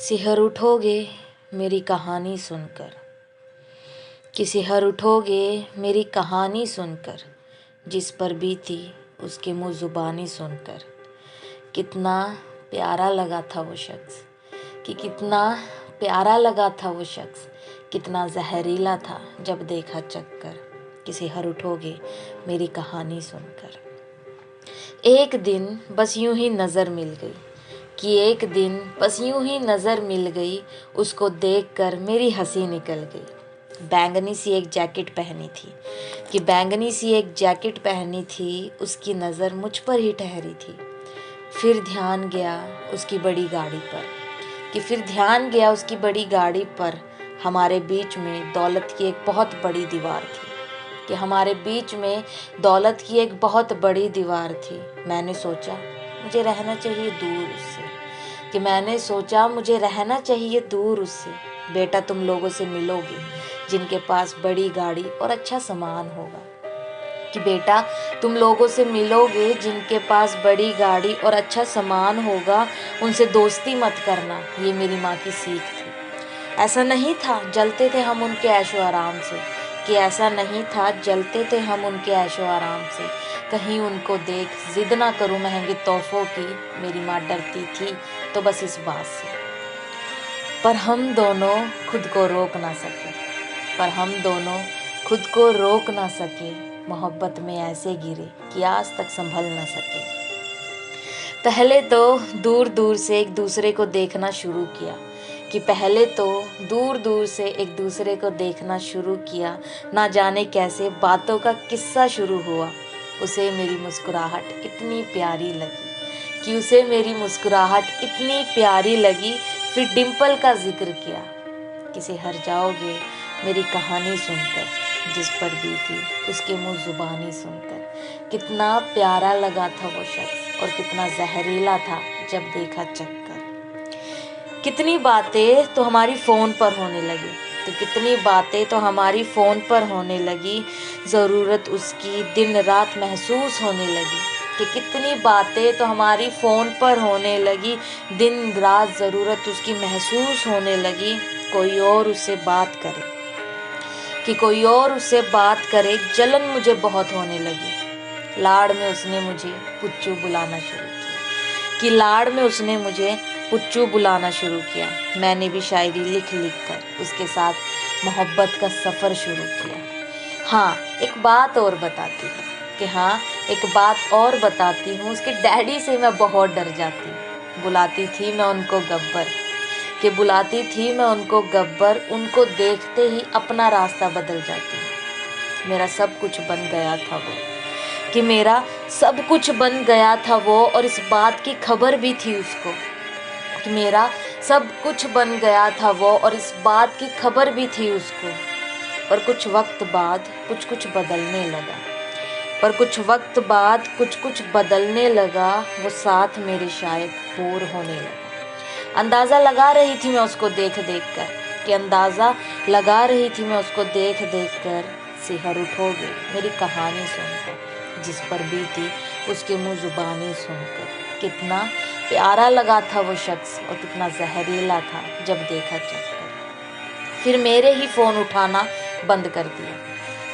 सिहर उठोगे मेरी कहानी सुनकर, कि सिहर उठोगे मेरी कहानी सुनकर, जिस पर बीती उसके मुँह ज़ुबानी सुनकर। कितना प्यारा लगा था वो शख्स, कि कितना प्यारा लगा था वो शख्स, कितना जहरीला था जब देखा चक्कर, कि सिहर उठोगे मेरी कहानी सुनकर। एक दिन बस यूं ही नज़र मिल गई, कि एक दिन बस यूं ही नज़र मिल गई, उसको देखकर मेरी हंसी निकल गई। बैंगनी सी एक जैकेट पहनी थी, कि बैंगनी सी एक जैकेट पहनी थी, उसकी नज़र मुझ पर ही ठहरी थी। फिर ध्यान गया उसकी बड़ी गाड़ी पर, कि फिर ध्यान गया उसकी बड़ी गाड़ी पर। हमारे बीच में दौलत की एक बहुत बड़ी दीवार थी, कि हमारे बीच में दौलत की एक बहुत बड़ी दीवार थी। मैंने सोचा मुझे रहना चाहिए दूर उससे, कि मैंने सोचा मुझे रहना चाहिए दूर उससे। बेटा तुम लोगों से मिलोगे जिनके पास बड़ी गाड़ी और अच्छा सामान होगा, कि बेटा तुम लोगों से मिलोगे जिनके पास बड़ी गाड़ी और अच्छा सामान होगा, उनसे दोस्ती मत करना। ये मेरी माँ की सीख थी। ऐसा नहीं था जलते थे हम उनके ऐशो आराम से, कि ऐसा नहीं था जलते थे हम उनके ऐशो आराम से। कहीं उनको देख जिद ना करूं महंगे तोहफों की, मेरी माँ डरती थी तो बस इस बात से। पर हम दोनों खुद को रोक ना सके, पर हम दोनों खुद को रोक ना सके। मोहब्बत में ऐसे गिरे कि आज तक संभल ना सके। पहले तो दूर दूर से एक दूसरे को देखना शुरू किया, कि पहले तो दूर दूर से एक दूसरे को देखना शुरू किया। ना जाने कैसे बातों का किस्सा शुरू हुआ। उसे मेरी मुस्कुराहट इतनी प्यारी लगी, कि उसे मेरी मुस्कुराहट इतनी प्यारी लगी। फिर डिम्पल का जिक्र किया, कि सिहर जाओगे मेरी कहानी सुनकर, जिस पर बीती उसके मुँह ज़ुबानी सुनकर। कितना प्यारा लगा था वो शख्स और कितना जहरीला था जब देखा चक्कर। कितनी बातें तो हमारी फ़ोन पर होने लगी, तो कितनी बातें तो हमारी फ़ोन पर होने लगी। ज़रूरत उसकी दिन रात महसूस होने लगी, कि कितनी बातें तो हमारी फ़ोन पर होने लगी। दिन रात ज़रूरत उसकी महसूस होने लगी। कोई और उससे बात करे, कि कोई और उससे बात करे, जलन मुझे बहुत होने लगी। लाड़ में उसने मुझे पुच्चू बुलाना शुरू किया, कि लाड़ में उसने मुझे पुच्चू बुलाना शुरू किया। मैंने भी शायरी लिख लिख कर उसके साथ मोहब्बत का सफ़र शुरू किया। हाँ एक बात और बताती हूँ, कि हाँ एक बात और बताती हूँ। उसके डैडी से मैं बहुत डर जाती हूँ। बुलाती थी मैं उनको गब्बर, कि बुलाती थी मैं उनको गब्बर। उनको देखते ही अपना रास्ता बदल जाती हूँ। मेरा सब कुछ बन गया था वो, कि मेरा सब कुछ बन गया था वो, और इस बात की खबर भी थी उसको, कि मेरा सब कुछ बन गया था वो, और इस बात की खबर भी थी उसको। पर कुछ वक्त बाद कुछ कुछ बदलने लगा, पर कुछ वक्त बाद कुछ कुछ बदलने लगा। वो साथ मेरे शायद बोर होने लगा। अंदाज़ा लगा रही थी मैं उसको देख देख कर, कि अंदाज़ा लगा रही थी मैं उसको देख देख कर। सिहर उठोगे मेरी कहानी सुनकर, जिस पर बीती उसके मुँह ज़ुबानी सुनकर। कितना प्यारा लगा था वो शख्स और कितना जहरीला था जब देखा चक्कर। फिर मेरे ही फ़ोन उठाना बंद कर दिया,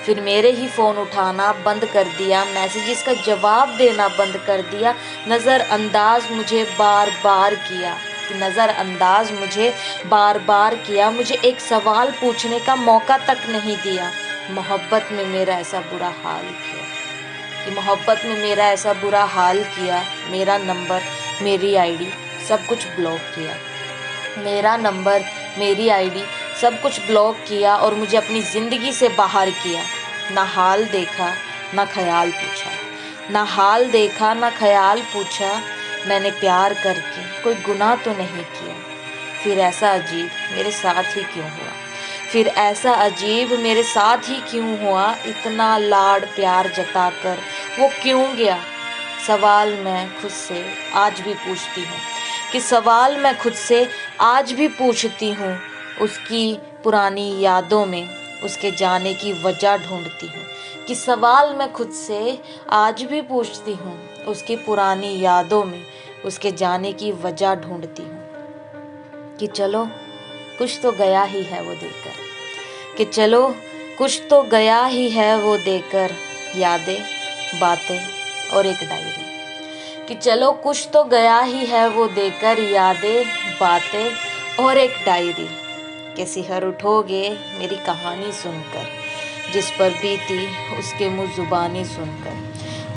फिर मेरे ही फ़ोन उठाना बंद कर दिया। मैसेजेस का जवाब देना बंद कर दिया। नज़रअंदाज मुझे बार बार किया, कि नज़रअंदाज मुझे बार बार किया। मुझे एक सवाल पूछने का मौका तक नहीं दिया। मोहब्बत में मेरा ऐसा बुरा हाल किया, कि मोहब्बत में मेरा ऐसा बुरा हाल किया। मेरा नंबर मेरी आईडी सब कुछ ब्लॉक किया, मेरा नंबर मेरी आईडी सब कुछ ब्लॉक किया, और मुझे अपनी ज़िंदगी से बाहर किया। ना हाल देखा ना ख्याल पूछा, ना हाल देखा ना ख्याल पूछा। मैंने प्यार करके कोई गुनाह तो नहीं किया, फिर ऐसा अजीब मेरे साथ ही क्यों हुआ, फिर ऐसा अजीब मेरे साथ ही क्यों हुआ। इतना लाड़ प्यार जताकर वो क्यों गया। सवाल मैं खुद से आज भी पूछती हूँ, कि सवाल मैं खुद से आज भी पूछती हूँ। उसकी पुरानी यादों में उसके जाने की वजह ढूंढती हूँ, कि सवाल मैं खुद से आज भी पूछती हूँ। उसकी पुरानी यादों में उसके जाने की वजह ढूंढती हूँ। कि चलो कुछ तो गया ही है वो देकर, कि चलो कुछ तो गया ही है वो देकर, यादें, बातें और एक डायरी। कि चलो कुछ तो गया ही है वो देकर, यादें, बातें और एक डायरी। कि सिहर उठोगे मेरी कहानी सुनकर, जिस पर बीती उसके मुँह जुबानी सुनकर।